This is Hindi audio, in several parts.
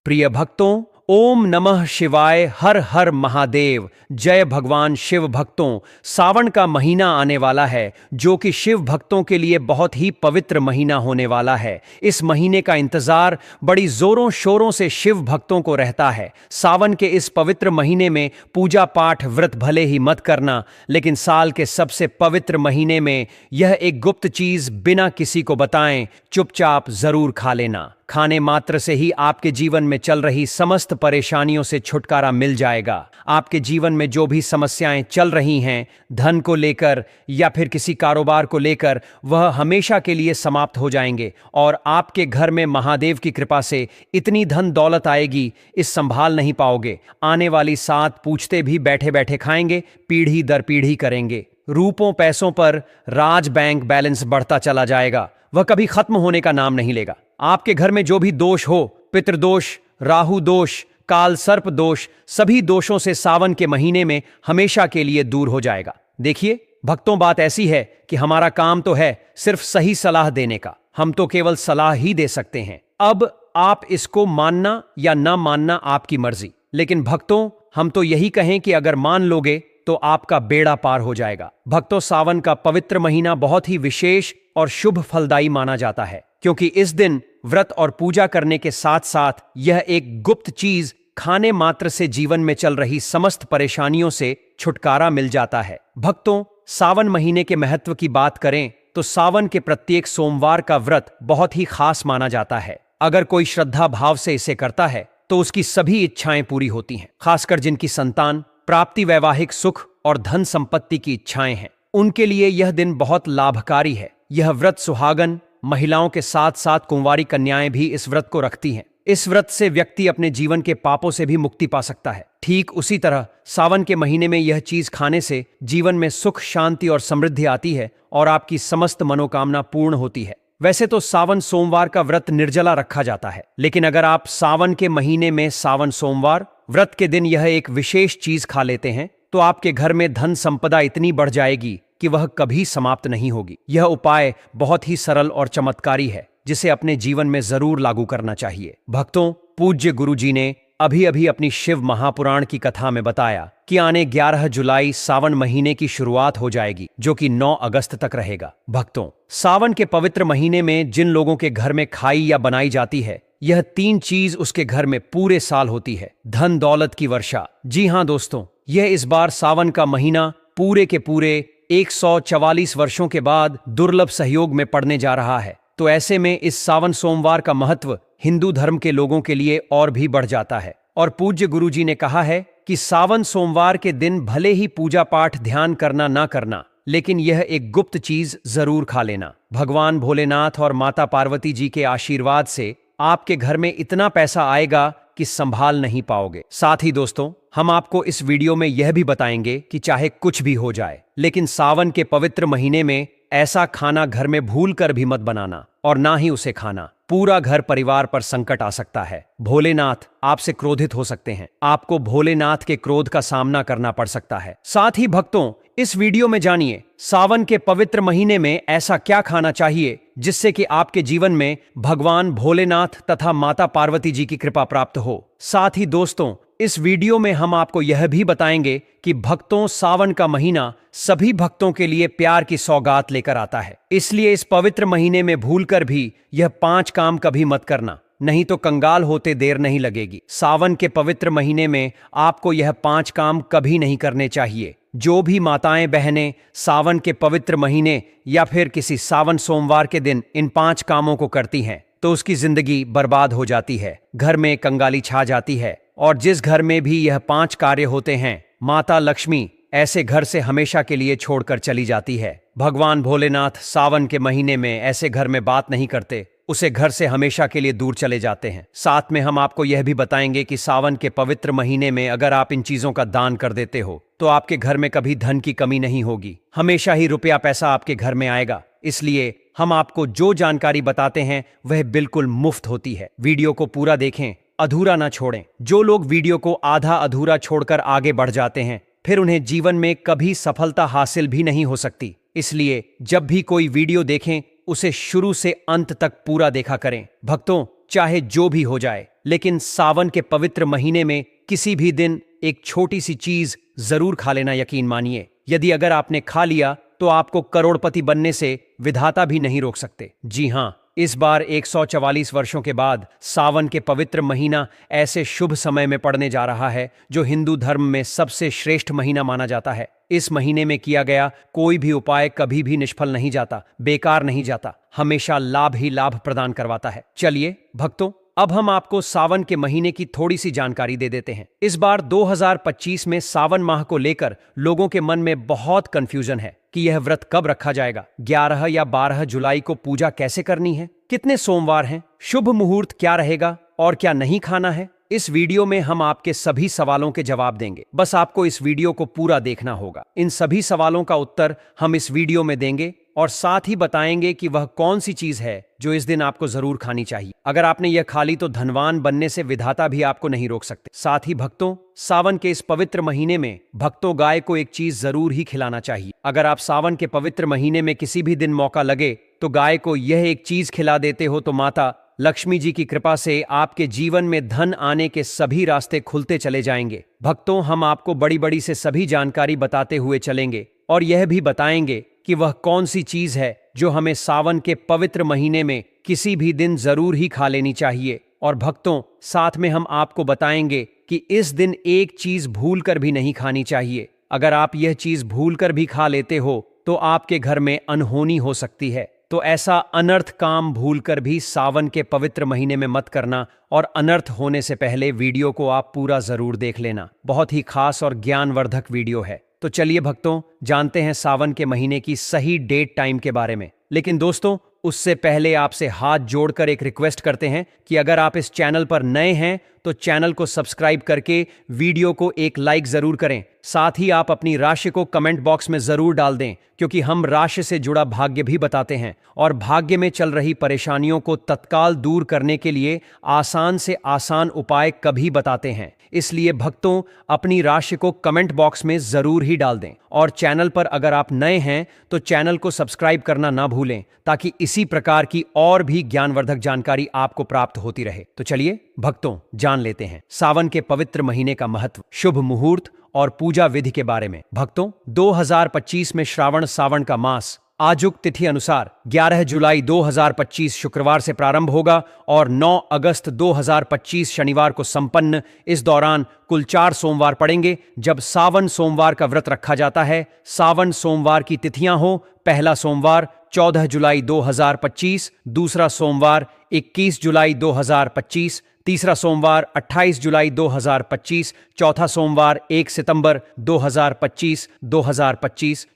प्रिय भक्तों, ओम नमः शिवाय, हर हर महादेव। जय भगवान शिव। भक्तों, सावन का महीना आने वाला है जो कि शिव भक्तों के लिए बहुत ही पवित्र महीना होने वाला है। इस महीने का इंतजार बड़ी जोरों शोरों से शिव भक्तों को रहता है। सावन के इस पवित्र महीने में पूजा पाठ व्रत भले ही मत करना, लेकिन साल के सबसे पवित्र महीने में यह एक गुप्त चीज बिना किसी को बताएं चुपचाप जरूर खा लेना। खाने मात्र से ही आपके जीवन में चल रही समस्त परेशानियों से छुटकारा मिल जाएगा। आपके जीवन में जो भी समस्याएं चल रही हैं, धन को लेकर या फिर किसी कारोबार को लेकर, वह हमेशा के लिए समाप्त हो जाएंगे और आपके घर में महादेव की कृपा से इतनी धन दौलत आएगी, इस संभाल नहीं पाओगे। आने वाली 7 पूछते भी बैठे बैठे खाएंगे, पीढ़ी दर पीढ़ी करेंगे। रूपों पैसों पर राज बैंक बैलेंस बढ़ता चला जाएगा, वह कभी खत्म होने का नाम नहीं लेगा। आपके घर में जो भी दोष हो, पितृदोष, राहु दोष, काल सर्प दोष, सभी दोषों से सावन के महीने में हमेशा के लिए दूर हो जाएगा। देखिए भक्तों, बात ऐसी है कि हमारा काम तो है सिर्फ सही सलाह देने का। हम तो केवल सलाह ही दे सकते हैं। अब आप इसको मानना या ना मानना आपकी मर्जी, लेकिन भक्तों हम तो यही कहें कि अगर मान लोगे तो आपका बेड़ा पार हो जाएगा। भक्तों, सावन का पवित्र महीना बहुत ही विशेष और शुभ फलदायी माना जाता है, क्योंकि इस दिन व्रत और पूजा करने के साथ साथ यह एक गुप्त चीज खाने मात्र से जीवन में चल रही समस्त परेशानियों से छुटकारा मिल जाता है। भक्तों, सावन महीने के महत्व की बात करें तो सावन के प्रत्येक सोमवार का व्रत बहुत ही खास माना जाता है। अगर कोई श्रद्धा भाव से इसे करता है तो उसकी सभी इच्छाएं पूरी होती हैं। खासकर जिनकी संतान प्राप्ति, वैवाहिक सुख और धन संपत्ति की इच्छाएं हैं, उनके लिए यह दिन बहुत लाभकारी है। यह व्रत सुहागन महिलाओं के साथ साथ कुंवारी कन्याएं भी इस व्रत को रखती हैं। इस व्रत से व्यक्ति अपने जीवन के पापों से भी मुक्ति पा सकता है। ठीक उसी तरह सावन के महीने में यह चीज खाने से जीवन में सुख, शांति और समृद्धि आती है और आपकी समस्त मनोकामना पूर्ण होती है। वैसे तो सावन सोमवार का व्रत निर्जला रखा जाता है, लेकिन अगर आप सावन के महीने में सावन सोमवार व्रत के दिन यह एक विशेष चीज खा लेते हैं तो आपके घर में धन संपदा इतनी बढ़ जाएगी कि वह कभी समाप्त नहीं होगी। यह उपाय बहुत ही सरल और चमत्कारी है, जिसे अपने जीवन में जरूर लागू करना चाहिए। भक्तों, पूज्य गुरु जी ने अभी अभी अपनी शिव महापुराण की कथा में बताया कि आने 11 जुलाई सावन महीने की शुरुआत हो जाएगी, जो कि 9 अगस्त तक रहेगा। भक्तों, सावन के पवित्र महीने में जिन लोगों के घर में खाई या बनाई जाती है, यह 3 चीज उसके घर में पूरे साल होती है। धन दौलत की वर्षा। जी हां दोस्तों, यह इस बार सावन का महीना पूरे के पूरे 144 वर्षों के बाद दुर्लभ सहयोग में पड़ने जा रहा है। तो ऐसे में इस सावन सोमवार का महत्व हिंदू धर्म के लोगों के लिए और भी बढ़ जाता है। और पूज्य गुरु जी ने कहा है कि सावन सोमवार के दिन भले ही पूजा पाठ ध्यान करना ना करना, लेकिन यह एक गुप्त चीज जरूर खा लेना। भगवान भोलेनाथ और माता पार्वती जी के आशीर्वाद से आपके घर में इतना पैसा आएगा कि संभाल नहीं पाओगे। साथ ही दोस्तों, हम आपको इस वीडियो में यह भी बताएंगे कि चाहे कुछ भी हो जाए, लेकिन सावन के पवित्र महीने में ऐसा खाना घर में भूल कर भी मत बनाना और ना ही उसे खाना। पूरा घर परिवार पर संकट आ सकता है। भोलेनाथ आपसे क्रोधित हो सकते हैं। आपको भोलेनाथ के क्रोध का सामना करना पड़ सकता है। साथ ही भक्तों, इस वीडियो में जानिए सावन के पवित्र महीने में ऐसा क्या खाना चाहिए जिससे कि आपके जीवन में भगवान भोलेनाथ तथा माता पार्वती जी की कृपा प्राप्त हो। साथ ही दोस्तों, इस वीडियो में हम आपको यह भी बताएंगे कि भक्तों, सावन का महीना सभी भक्तों के लिए प्यार की सौगात लेकर आता है। इसलिए इस पवित्र महीने में भूलकर भी यह 5 काम कभी मत करना, नहीं तो कंगाल होते देर नहीं लगेगी। सावन के पवित्र महीने में आपको यह 5 काम कभी नहीं करने चाहिए। जो भी माताएं बहनें सावन के पवित्र महीने या फिर किसी सावन सोमवार के दिन इन 5 कामों को करती हैं तो उसकी जिंदगी बर्बाद हो जाती है, घर में कंगाली छा जाती है। और जिस घर में भी यह 5 कार्य होते हैं, माता लक्ष्मी ऐसे घर से हमेशा के लिए छोड़कर चली जाती है। भगवान भोलेनाथ सावन के महीने में ऐसे घर में बात नहीं करते, उसे घर से हमेशा के लिए दूर चले जाते हैं। साथ में हम आपको यह भी बताएंगे कि सावन के पवित्र महीने में अगर आप इन चीजों का दान कर देते हो तो आपके घर में कभी धन की कमी नहीं होगी, हमेशा ही रुपया पैसा आपके घर में आएगा। इसलिए हम आपको जो जानकारी बताते हैं वह बिल्कुल मुफ्त होती है। वीडियो को पूरा देखें, अधूरा ना छोड़ें। जो लोग वीडियो को आधा अधूरा छोड़कर आगे बढ़ जाते हैं, फिर उन्हें जीवन में कभी सफलता हासिल भी नहीं हो सकती। इसलिए जब भी कोई वीडियो देखें, उसे शुरू से अंत तक पूरा देखा करें। भक्तों, चाहे जो भी हो जाए, लेकिन सावन के पवित्र महीने में किसी भी दिन एक छोटी सी चीज जरूर खा लेना, यकीन मानिए। यदि अगर आपने खा लिया तो आपको करोड़पति बनने से विधाता भी नहीं रोक सकते। जी हां, इस बार 144 वर्षों के बाद सावन के पवित्र महीना ऐसे शुभ समय में पड़ने जा रहा है जो हिंदू धर्म में सबसे श्रेष्ठ महीना माना जाता है। इस महीने में किया गया कोई भी उपाय कभी भी निष्फल नहीं जाता, बेकार नहीं जाता, हमेशा लाभ ही लाभ प्रदान करवाता है। चलिए भक्तों, अब हम आपको सावन के महीने की थोड़ी सी जानकारी दे देते हैं। इस बार 2025 में सावन माह को लेकर लोगों के मन में बहुत कंफ्यूजन है कि यह व्रत कब रखा जाएगा, 11 या 12 जुलाई को पूजा कैसे करनी है, कितने सोमवार हैं, शुभ मुहूर्त क्या रहेगा और क्या नहीं खाना है। इस वीडियो में हम आपके सभी सवालों के जवाब देंगे। बस आपको इस वीडियो को पूरा देखना होगा। इन सभी सवालों का उत्तर हम इस वीडियो में देंगे और साथ ही बताएंगे कि वह कौन सी चीज है जो इस दिन आपको जरूर खानी चाहिए। अगर आपने यह खा ली तो धनवान बनने से विधाता भी आपको नहीं रोक सकते। साथ ही भक्तों, सावन के इस पवित्र महीने में भक्तों गाय को एक चीज जरूर ही खिलाना चाहिए। अगर आप सावन के पवित्र महीने में किसी भी दिन मौका लगे तो गाय को यह एक चीज खिला देते हो तो माता लक्ष्मी जी की कृपा से आपके जीवन में धन आने के सभी रास्ते खुलते चले जाएंगे। भक्तों, हम आपको बड़ी बड़ी से सभी जानकारी बताते हुए चलेंगे और यह भी बताएंगे कि वह कौन सी चीज है जो हमें सावन के पवित्र महीने में किसी भी दिन जरूर ही खा लेनी चाहिए। और भक्तों, साथ में हम आपको बताएंगे कि इस दिन एक चीज भूल कर भी नहीं खानी चाहिए। अगर आप यह चीज भूल कर भी खा लेते हो तो आपके घर में अनहोनी हो सकती है। तो ऐसा अनर्थ काम भूलकर भी सावन के पवित्र महीने में मत करना और अनर्थ होने से पहले वीडियो को आप पूरा जरूर देख लेना। बहुत ही खास और ज्ञानवर्धक वीडियो है। तो चलिए भक्तों, जानते हैं सावन के महीने की सही डेट टाइम के बारे में। लेकिन दोस्तों, उससे पहले आपसे हाथ जोड़कर एक रिक्वेस्ट करते हैं कि अगर आप इस चैनल पर नए हैं तो चैनल को सब्सक्राइब करके वीडियो को एक लाइक जरूर करें। साथ ही आप अपनी राशि को कमेंट बॉक्स में जरूर डाल दें, क्योंकि हम राशि से जुड़ा भाग्य भी बताते हैं और भाग्य में चल रही परेशानियों को तत्काल दूर करने के लिए आसान से आसान उपाय कभी बताते हैं। इसलिए भक्तों, अपनी राशि को कमेंट बॉक्स में जरूर ही डाल दें और चैनल पर अगर आप नए हैं तो चैनल को सब्सक्राइब करना ना भूलें, ताकि इसी प्रकार की और भी ज्ञानवर्धक जानकारी आपको प्राप्त होती रहे। तो चलिए भक्तों, जान लेते हैं सावन के पवित्र महीने का महत्व, शुभ मुहूर्त और पूजा विधि के बारे में। भक्तों, 2025 में श्रावण सावन का मास आजुक तिथि अनुसार 11 जुलाई 2025 शुक्रवार से प्रारंभ होगा और 9 अगस्त 2025 शनिवार को संपन्न। इस दौरान कुल 4 सोमवार पड़ेंगे जब सावन सोमवार का व्रत रखा जाता है। सावन सोमवार की तिथियां हो: पहला सोमवार 14 जुलाई 2025, दूसरा सोमवार 21 जुलाई 2025, तीसरा सोमवार 28 जुलाई 2025, चौथा सोमवार 1 सितंबर 2025,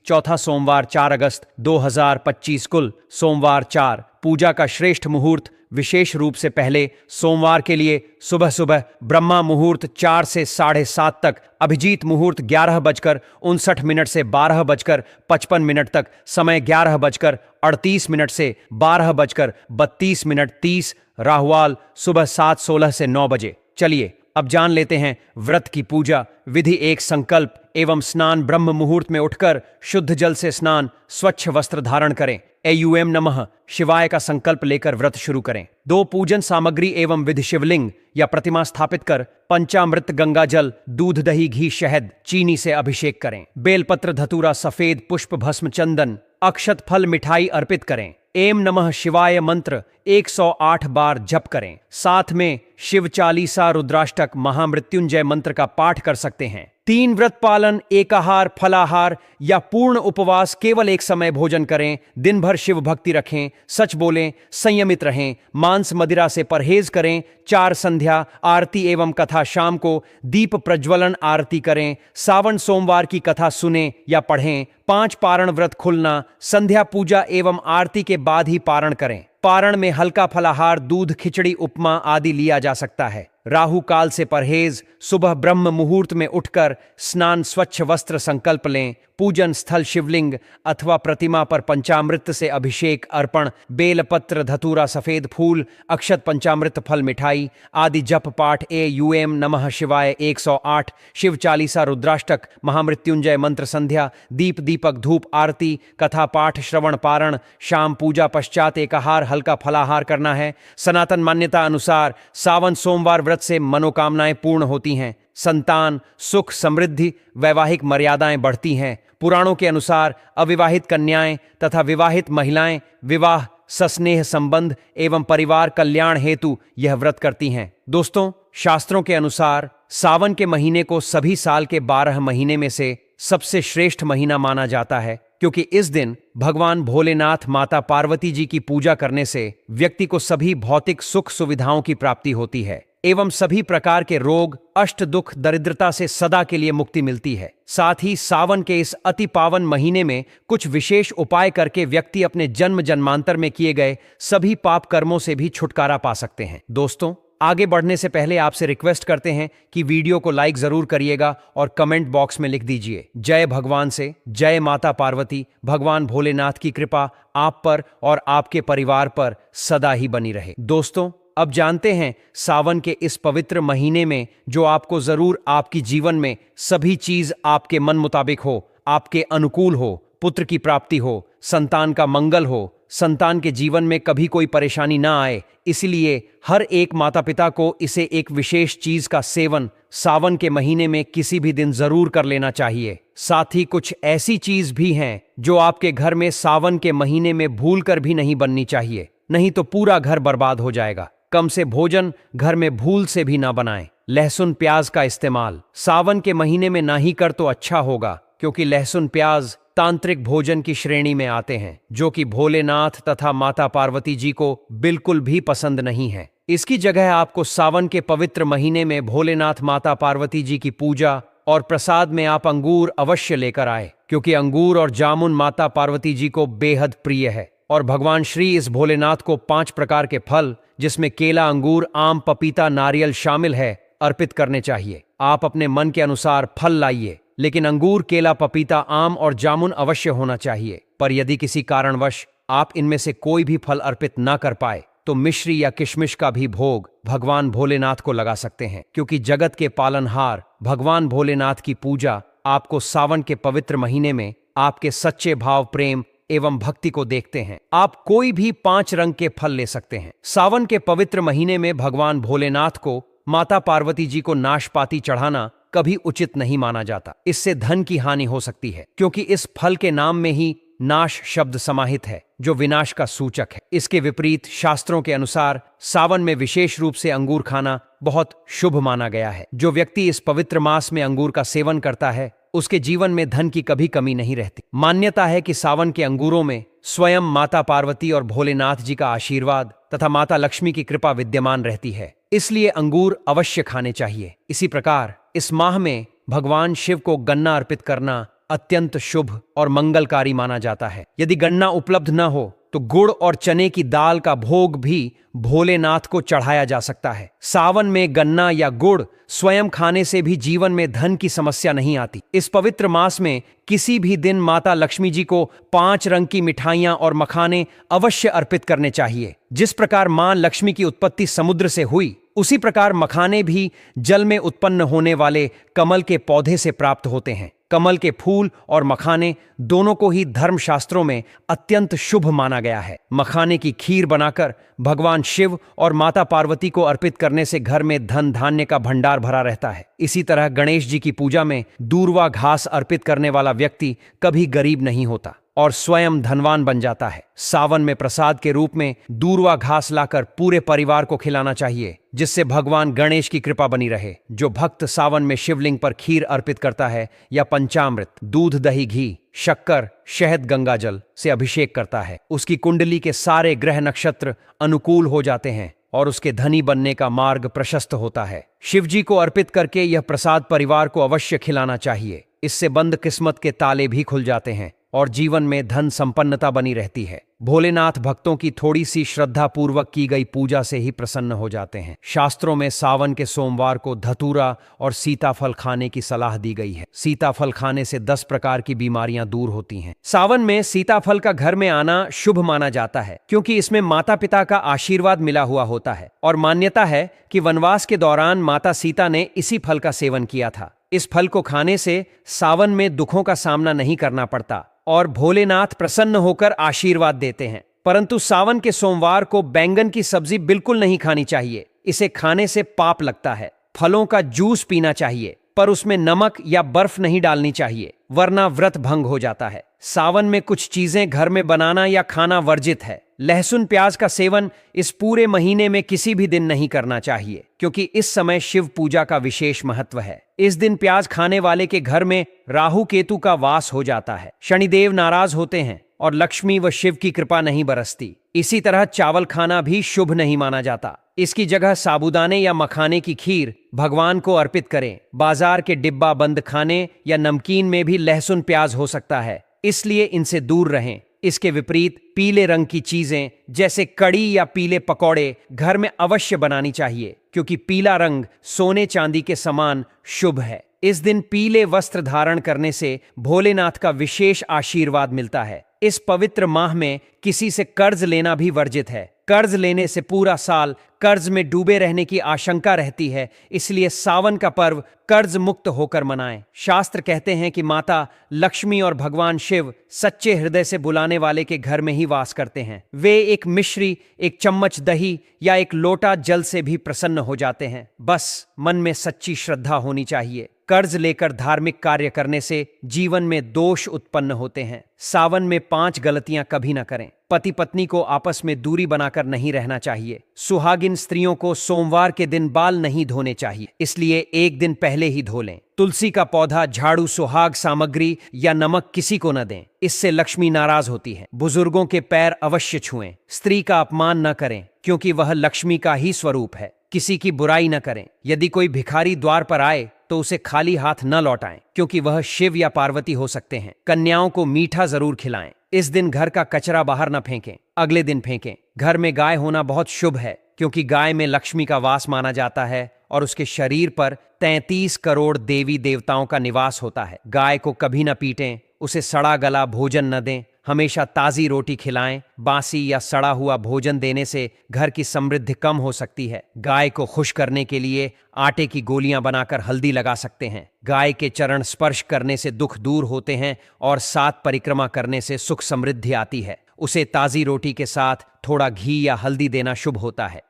चौथा सोमवार 4 अगस्त 2025। कुल सोमवार 4। पूजा का श्रेष्ठ मुहूर्त विशेष रूप से पहले सोमवार के लिए सुबह सुबह ब्रह्मा मुहूर्त 4 से 7:30 तक, अभिजीत मुहूर्त 11:59 से 12:55 तक, समय 11:38 से 12:32 30, राहुकाल सुबह 7:16 से 9 बजे। चलिए अब जान लेते हैं व्रत की पूजा विधि। एक संकल्प एवं स्नान। ब्रह्म मुहूर्त में उठकर शुद्ध जल से स्नान, स्वच्छ वस्त्र धारण करें। एयूएम नमः शिवाय का संकल्प लेकर व्रत शुरू करें। 2 पूजन सामग्री एवं विधि शिवलिंग या प्रतिमा स्थापित कर पंचामृत गंगा जल, दूध, दही, घी, शहद, चीनी से अभिषेक करें। बेलपत्र, धतूरा, सफेद पुष्प, भस्म, चंदन, अक्षत, फल, मिठाई अर्पित करें। एम नमः शिवाय मंत्र 108 बार जप करें। साथ में शिव चालीसा, रुद्राष्टक, महामृत्युंजय मंत्र का पाठ कर सकते हैं। 3 व्रत पालन, एकाहार, फलाहार या पूर्ण उपवास, केवल एक समय भोजन करें। दिन भर शिव भक्ति रखें, सच बोलें, संयमित रहें, मांस मदिरा से परहेज करें। 4 संध्या आरती एवं कथा, शाम को दीप प्रज्वलन आरती करें। सावन सोमवार की कथा सुने या पढ़ें। 5 पारण व्रत खुलना, संध्या पूजा एवं आरती के बाद ही पारण करें। पारण में हल्का फलाहार, दूध, खिचड़ी, उपमा आदि लिया जा सकता है। राहु काल से परहेज। सुबह ब्रह्म मुहूर्त में उठकर स्नान, स्वच्छ वस्त्र संकल्प लें। पूजन स्थल शिवलिंग अथवा प्रतिमा पर पंचामृत से अभिषेक अर्पण, बेलपत्र, धतूरा, सफेद फूल, अक्षत, पंचामृत फल, मिठाई आदि जप पाठ एयूएम नमः शिवाय 108, शिव चालीसा, रुद्राष्टक, महामृत्युंजय मंत्र संध्या, दीप दीपक धूप आरती, कथा पाठ, श्रवण पारण, शाम पूजा पश्चात एकाहार हल्का फलाहार करना है। सनातन मान्यता अनुसार सावन सोमवार व्रत से मनोकामनाएं पूर्ण होती हैं, संतान, सुख, समृद्धि, वैवाहिक मर्यादाएं बढ़ती हैं। पुराणों के अनुसार अविवाहित कन्याएं तथा विवाहित महिलाएं विवाह, सस्नेह संबंध एवं परिवार कल्याण हेतु यह व्रत करती हैं। दोस्तों, शास्त्रों के अनुसार सावन के महीने को सभी साल के 12 महीने में से सबसे श्रेष्ठ महीना माना जाता है, क्योंकि इस दिन भगवान भोलेनाथ, माता पार्वती जी की पूजा करने से व्यक्ति को सभी भौतिक सुख सुविधाओं की प्राप्ति होती है एवं सभी प्रकार के रोग, अष्ट दुख, दरिद्रता से सदा के लिए मुक्ति मिलती है। साथ ही सावन के इस अति पावन महीने में कुछ विशेष उपाय करके व्यक्ति अपने जन्म जन्मांतर में किए गए सभी पाप कर्मों से भी छुटकारा पा सकते हैं। दोस्तों, आगे बढ़ने से पहले आपसे रिक्वेस्ट करते हैं कि वीडियो को लाइक जरूर करिएगा और कमेंट बॉक्स में लिख दीजिए जय भगवान से, जय माता पार्वती। भगवान भोलेनाथ की कृपा आप पर और आपके परिवार पर सदा ही बनी रहे। दोस्तों, अब जानते हैं सावन के इस पवित्र महीने में जो आपको जरूर आपकी जीवन में सभी चीज आपके मन मुताबिक हो, आपके अनुकूल हो, पुत्र की प्राप्ति हो, संतान का मंगल हो, संतान के जीवन में कभी कोई परेशानी ना आए, इसलिए हर एक माता पिता को इसे एक विशेष चीज का सेवन सावन के महीने में किसी भी दिन जरूर कर लेना चाहिए। साथ ही कुछ ऐसी चीज भी हैं जो आपके घर में सावन के महीने में भूलकर भी नहीं बननी चाहिए, नहीं तो पूरा घर बर्बाद हो जाएगा। कम से भोजन घर में भूल से भी ना बनाएं। लहसुन प्याज का इस्तेमाल सावन के महीने में ना ही कर तो अच्छा होगा, क्योंकि लहसुन प्याज तांत्रिक भोजन की श्रेणी में आते हैं, जो कि भोलेनाथ तथा माता पार्वती जी को बिल्कुल भी पसंद नहीं है। इसकी जगह आपको सावन के पवित्र महीने में भोलेनाथ, माता पार्वती जी की पूजा और प्रसाद में आप अंगूर अवश्य लेकर आए, क्योंकि अंगूर और जामुन माता पार्वती जी को बेहद प्रिय है। और भगवान श्री इस भोलेनाथ को 5 प्रकार के फल, जिसमें केला, अंगूर, आम, पपीता, नारियल शामिल है, अर्पित करने चाहिए। आप अपने मन के अनुसार फल लाइए, लेकिन अंगूर, केला, पपीता, आम और जामुन अवश्य होना चाहिए। पर यदि किसी कारणवश आप इनमें से कोई भी फल अर्पित ना कर पाए तो मिश्री या किशमिश का भी भोग भगवान भोलेनाथ को लगा सकते हैं, क्योंकि जगत के पालनहार भगवान भोलेनाथ की पूजा आपको सावन के पवित्र महीने में आपके सच्चे भाव, प्रेम एवं भक्ति को देखते हैं। आप कोई भी 5 रंग के फल ले सकते हैं। सावन के पवित्र महीने में भगवान भोलेनाथ को, माता पार्वती जी को नाशपाती चढ़ाना कभी उचित नहीं माना जाता। इससे धन की हानि हो सकती है, क्योंकि इस फल के नाम में ही नाश शब्द समाहित है, जो विनाश का सूचक है। इसके विपरीत शास्त्रों के अनुसार सावन में विशेष रूप से अंगूर खाना बहुत शुभ माना गया है। जो व्यक्ति इस पवित्र मास में अंगूर का सेवन करता है, उसके जीवन में धन की कभी कमी नहीं रहती। मान्यता है कि सावन के अंगूरों में स्वयं माता पार्वती और भोलेनाथ जी का आशीर्वाद तथा माता लक्ष्मी की कृपा विद्यमान रहती है, इसलिए अंगूर अवश्य खाने चाहिए। इसी प्रकार इस माह में भगवान शिव को गन्ना अर्पित करना अत्यंत शुभ और मंगलकारी माना जाता है। यदि गन्ना उपलब्ध न हो तो गुड़ और चने की दाल का भोग भी भोलेनाथ को चढ़ाया जा सकता है। सावन में गन्ना या गुड़ स्वयं खाने से भी जीवन में धन की समस्या नहीं आती। इस पवित्र मास में किसी भी दिन माता लक्ष्मी जी को 5 रंग की मिठाइयां और मखाने अवश्य अर्पित करने चाहिए। जिस प्रकार मां लक्ष्मी की उत्पत्ति समुद्र से हुई, उसी प्रकार मखाने भी जल में उत्पन्न होने वाले कमल के पौधे से प्राप्त होते हैं। कमल के फूल और मखाने दोनों को ही धर्मशास्त्रों में अत्यंत शुभ माना गया है। मखाने की खीर बनाकर भगवान शिव और माता पार्वती को अर्पित करने से घर में धन धान्य का भंडार भरा रहता है। इसी तरह गणेश जी की पूजा में दूर्वा घास अर्पित करने वाला व्यक्ति कभी गरीब नहीं होता और स्वयं धनवान बन जाता है। सावन में प्रसाद के रूप में दूर्वा घास लाकर पूरे परिवार को खिलाना चाहिए, जिससे भगवान गणेश की कृपा बनी रहे। जो भक्त सावन में शिवलिंग पर खीर अर्पित करता है या पंचामृत, दूध, दही, घी, शक्कर, शहद, गंगाजल से अभिषेक करता है, उसकी कुंडली के सारे ग्रह नक्षत्र अनुकूल हो जाते हैं और उसके धनी बनने का मार्ग प्रशस्त होता है। शिवजी को अर्पित करके यह प्रसाद परिवार को अवश्य खिलाना चाहिए। इससे बंद किस्मत के ताले भी खुल जाते हैं। और जीवन में धन संपन्नता बनी रहती है। भोलेनाथ भक्तों की थोड़ी सी श्रद्धा पूर्वक की गई पूजा से ही प्रसन्न हो जाते हैं। शास्त्रों में सावन के सोमवार को धतूरा और सीताफल खाने की सलाह दी गई है। सीताफल खाने से 10 प्रकार की बीमारियां दूर होती हैं। सावन में सीताफल का घर में आना शुभ माना जाता है, क्योंकि इसमें माता पिता का आशीर्वाद मिला हुआ होता है और मान्यता है कि वनवास के दौरान माता सीता ने इसी फल का सेवन किया था। इस फल को खाने से सावन में दुखों का सामना नहीं करना पड़ता और भोलेनाथ प्रसन्न होकर आशीर्वाद देते हैं। परंतु सावन के सोमवार को बैंगन की सब्जी बिल्कुल नहीं खानी चाहिए। इसे खाने से पाप लगता है। फलों का जूस पीना चाहिए, पर उसमें नमक या बर्फ नहीं डालनी चाहिए, वरना व्रत भंग हो जाता है। सावन में कुछ चीजें घर में बनाना या खाना वर्जित है। लहसुन प्याज का सेवन इस पूरे महीने में किसी भी दिन नहीं करना चाहिए, क्योंकि इस समय शिव पूजा का विशेष महत्व है। इस दिन प्याज खाने वाले के घर में राहु केतु का वास हो जाता है, शनिदेव नाराज होते हैं और लक्ष्मी व शिव की कृपा नहीं बरसती। इसी तरह चावल खाना भी शुभ नहीं माना जाता। इसकी जगह साबूदाने या मखाने की खीर भगवान को अर्पित करें। बाजार के डिब्बा बंद खाने या नमकीन में भी लहसुन प्याज हो सकता है, इसलिए इनसे दूर रहें। इसके विपरीत पीले रंग की चीजें जैसे कड़ी या पीले पकौड़े घर में अवश्य बनानी चाहिए, क्योंकि पीला रंग सोने चांदी के समान शुभ है। इस दिन पीले वस्त्र धारण करने से भोलेनाथ का विशेष आशीर्वाद मिलता है। इस पवित्र माह में किसी से कर्ज लेना भी वर्जित है। कर्ज लेने से पूरा साल कर्ज में डूबे रहने की आशंका रहती है, इसलिए सावन का पर्व कर्ज मुक्त होकर मनाएं। शास्त्र कहते हैं कि माता लक्ष्मी और भगवान शिव सच्चे हृदय से बुलाने वाले के घर में ही वास करते हैं। वे एक मिश्री, एक चम्मच दही या एक लोटा जल से भी प्रसन्न हो जाते हैं। बस मन में सच्ची श्रद्धा होनी चाहिए। कर्ज लेकर धार्मिक कार्य करने से जीवन में दोष उत्पन्न होते हैं। सावन में 5 गलतियां कभी न करें। पति पत्नी को आपस में दूरी बनाकर नहीं रहना चाहिए। सुहागिन स्त्रियों को सोमवार के दिन बाल नहीं धोने चाहिए, इसलिए एक दिन पहले ही धो लें। तुलसी का पौधा, झाड़ू, सुहाग सामग्री या नमक किसी को न दें, इससे लक्ष्मी नाराज होती है। बुजुर्गों के पैर अवश्य छुएं। स्त्री का अपमान न करें, क्योंकि वह लक्ष्मी का ही स्वरूप है। किसी की बुराई न करें। यदि कोई भिखारी द्वार पर आए तो उसे खाली हाथ न लौटाएं, क्योंकि वह शिव या पार्वती हो सकते हैं। कन्याओं को मीठा जरूर खिलाएं। इस दिन घर का कचरा बाहर न फेंकें, अगले दिन फेंकें। घर में गाय होना बहुत शुभ है, क्योंकि गाय में लक्ष्मी का वास माना जाता है और उसके शरीर पर 33 करोड़ देवी देवताओं का निवास होता है। गाय को कभी न पीटें, उसे सड़ा गला भोजन न दें। हमेशा ताज़ी रोटी खिलाएं। बासी या सड़ा हुआ भोजन देने से घर की समृद्धि कम हो सकती है। गाय को खुश करने के लिए आटे की गोलियां बनाकर हल्दी लगा सकते हैं। गाय के चरण स्पर्श करने से दुख दूर होते हैं और 7 परिक्रमा करने से सुख समृद्धि आती है। उसे ताज़ी रोटी के साथ थोड़ा घी या हल्दी देना शुभ होता है।